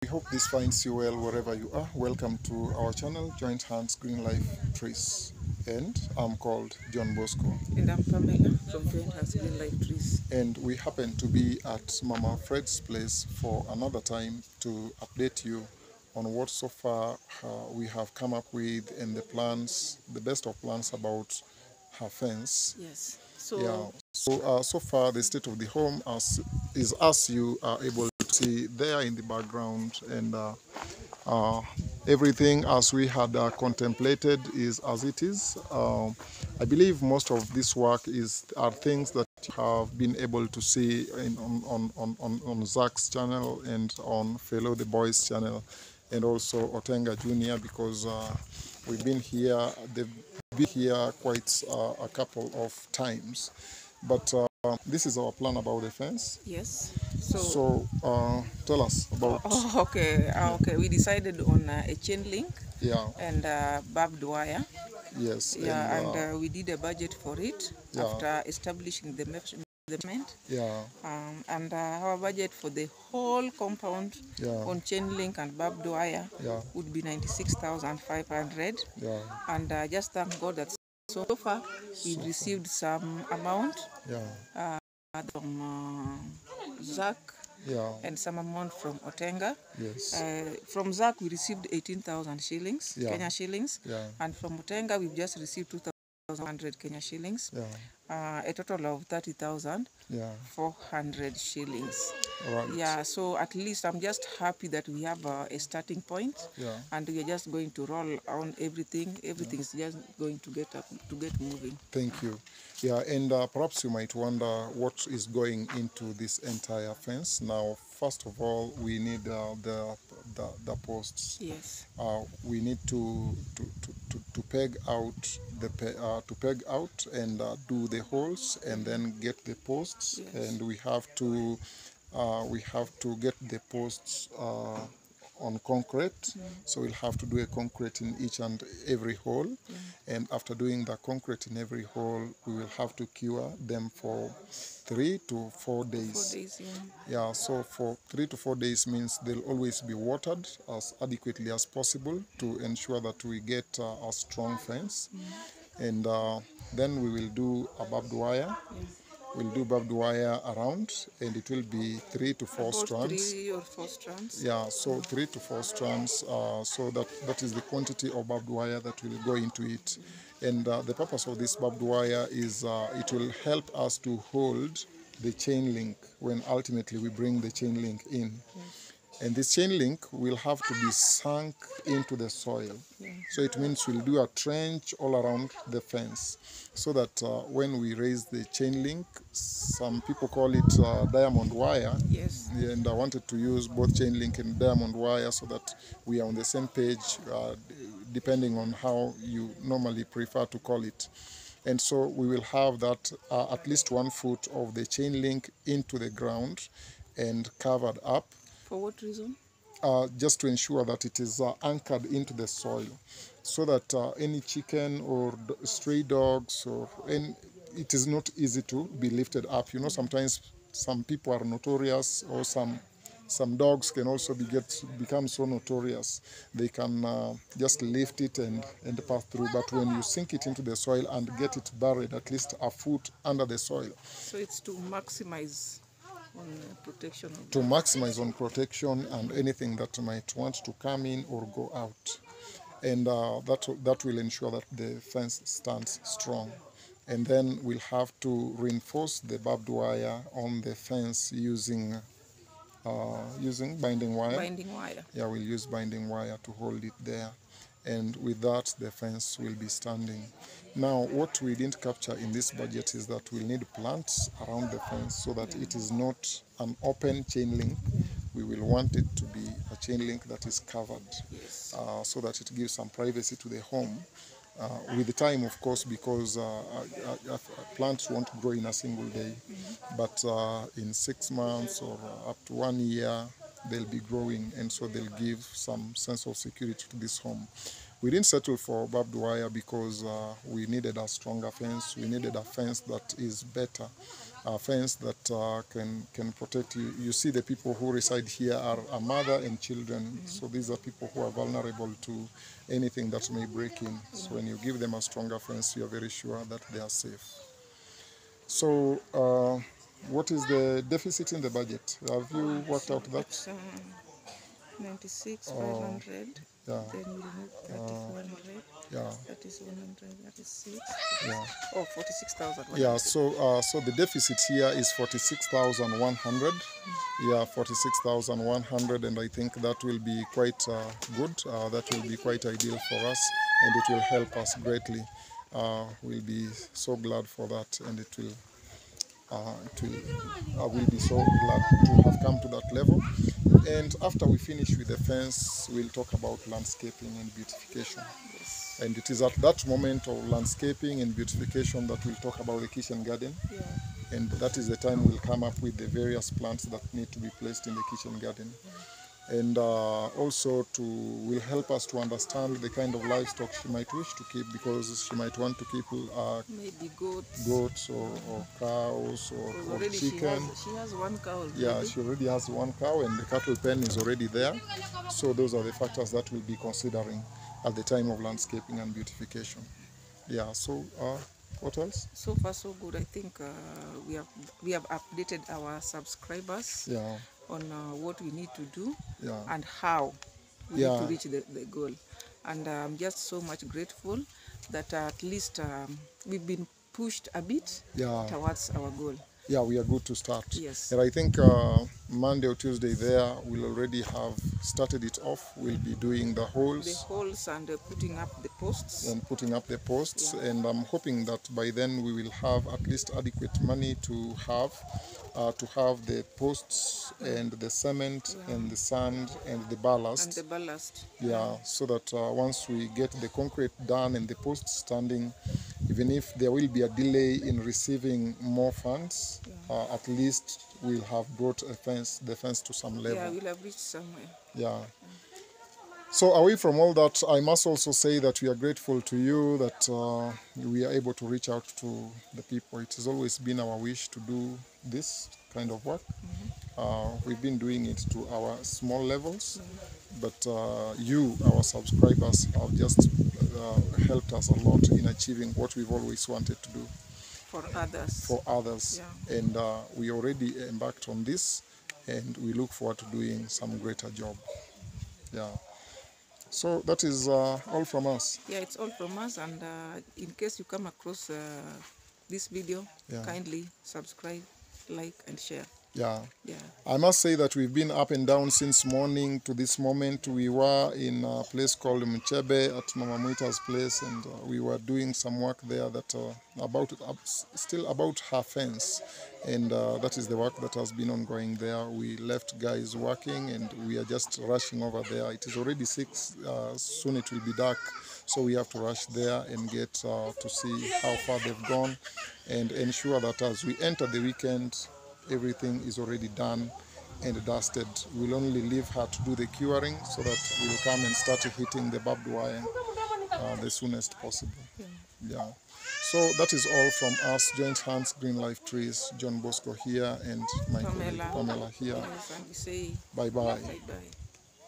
I hope this finds you well wherever you are. Welcome to our channel, Joint Hands Green Life Trees. And I'm called John Bosco. And I'm Pamela from Joint Hands Green Life Trees. And we happen to be at Mama Fred's place for another time to update you on what so far we have come up with and the plans, the best of plans about her fence. Yes. So far the state of the home is as you are able to see there in the background, and everything as we had contemplated is as it is. I believe most of this work are things that you have been able to see on Zach's channel and on Fellow the Boys channel, and also Otenga Junior, because we've been here. They've been here quite a couple of times. But this is our plan about the fence. Yes. So tell us about. Okay. We decided on a chain link. Yeah. And barbed wire. Yes. Yeah. And we did a budget for it. Yeah. After establishing the measurement. Yeah. And our budget for the whole compound, yeah, on chain link and barbed wire, yeah, would be 96,500. Yeah. And just thank God that so far we've received some amount, yeah, from Zach, yeah, and some amount from Otenga. Yes. From Zach we received 18,000 shillings, yeah, Kenya shillings, yeah, and from Otenga we've just received 2,100 Kenya shillings. Yeah. A total of 30,400 shillings. Right. Yeah, so at least I'm just happy that we have a starting point, yeah, and we are just going to roll on everything. Everything is just going to get moving. Thank you. Yeah, and perhaps you might wonder what is going into this entire fence. Now, first of all, we need the posts. Yes. We need to peg out and do the holes and then get the posts. Yes. And we have to get the posts on concrete. Mm. So we'll have to do a concrete in each and every hole. Mm. And after doing the concrete in every hole, we will have to cure them for 3 to 4 days. 4 days, yeah. Yeah, so for 3 to 4 days means they'll always be watered as adequately as possible to ensure that we get a strong fence. Mm. And then we will do a barbed wire. Yeah. We'll do barbed wire around, and it will be 3 to 4 strands. 3 or 4 strands. Yeah, so 3 to 4 strands. So that is the quantity of barbed wire that will go into it. And the purpose of this barbed wire is it will help us to hold the chain link when ultimately we bring the chain link in. Yes. And this chain link will have to be sunk into the soil. Yeah. So it means we'll do a trench all around the fence so that when we raise the chain link, some people call it diamond wire. Yes. And I wanted to use both chain link and diamond wire so that we are on the same page, depending on how you normally prefer to call it. And so we will have that at least 1 foot of the chain link into the ground and covered up. For what reason? Just to ensure that it is anchored into the soil, so that any chicken or stray dogs it is not easy to be lifted up. You know, sometimes some people are notorious, or some dogs can also become so notorious. They can just lift it and pass through. But when you sink it into the soil and get it buried at least a foot under the soil. So it's to maximize on protection. To maximize on protection and anything that might want to come in or go out. And that will ensure that the fence stands strong. And then we'll have to reinforce the barbed wire on the fence using binding wire. Binding wire. Yeah, we'll use binding wire to hold it there. And with that, the fence will be standing. Now, what we didn't capture in this budget is that we'll need plants around the fence so that it is not an open chain link. We will want it to be a chain link that is covered. Yes. So that it gives some privacy to the home. With the time, of course, because plants won't grow in a single day. Mm-hmm. But in 6 months or up to 1 year, they'll be growing, and so they'll give some sense of security to this home. We didn't settle for barbed wire because we needed a stronger fence. We needed a fence that is better a fence that can protect you. You see, the people who reside here are a mother and children, so these are people who are vulnerable to anything that may break in. So when you give them a stronger fence, you are very sure that they are safe. So what is the deficit in the budget? Have you worked out that? 96,500. Yeah. Then we remove 3,400. Yeah. That is 100. That is 6. Yeah. Oh, 46,000. Yeah. So the deficit here is 46,100. Yeah, 46,100, and I think that will be quite good. That will be quite ideal for us, and it will help us greatly. We'll be so glad for that, and I will be so glad to have come to that level. And after we finish with the fence, we'll talk about landscaping and beautification. Yes. And it is at that moment of landscaping and beautification that we'll talk about the kitchen garden. Yeah. And that is the time we'll come up with the various plants that need to be placed in the kitchen garden. And also will help us to understand the kind of livestock she might wish to keep, because she might want to keep maybe goats or cows or chicken. She has one cow already. Yeah, she already has one cow, and the cattle pen is already there. So those are the factors that we'll be considering at the time of landscaping and beautification. Yeah, so what else? So far so good. I think we have updated our subscribers on what we need to do and how we need to reach the goal. And I'm just so much grateful that at least we've been pushed a bit towards our goal. Yeah, we are good to start. Yes. And I think Monday or Tuesday there, we'll already have started it off. We'll be doing the holes. The holes and putting up the posts. And putting up the posts. Yeah. And I'm hoping that by then we will have at least adequate money to have the posts and the cement and the sand and the ballast. And the ballast. Yeah, so that once we get the concrete done and the posts standing, even if there will be a delay in receiving more funds, at least we'll have brought the fence to some level. Yeah, we'll have reached somewhere. Yeah. So away from all that, I must also say that we are grateful to you that we are able to reach out to the people. It has always been our wish to do this kind of work. We've been doing it to our small levels, but you, our subscribers, have just helped us a lot in achieving what we've always wanted to do. For others. For others. Yeah. And we already embarked on this, and we look forward to doing some greater job. Yeah. So that is all from us. Yeah, it's all from us, and in case you come across this video, kindly subscribe, like, and share. Yeah. Yeah. I must say that we've been up and down since morning to this moment. We were in a place called Mchebe at Mama Mwita's place, and we were doing some work there that still about her fence, and that is the work that has been ongoing there. We left guys working, and we are just rushing over there. It is already 6. Soon it will be dark, so we have to rush there and get to see how far they've gone, and ensure that as we enter the weekend, everything is already done and dusted. We'll only leave her to do the curing, so that we'll come and start hitting the barbed wire the soonest possible. Yeah. So that is all from us, Joint Hands Green Life Trees. John Bosco here, and my colleague Pamela here. Yes, and we say bye-bye. Bye-bye.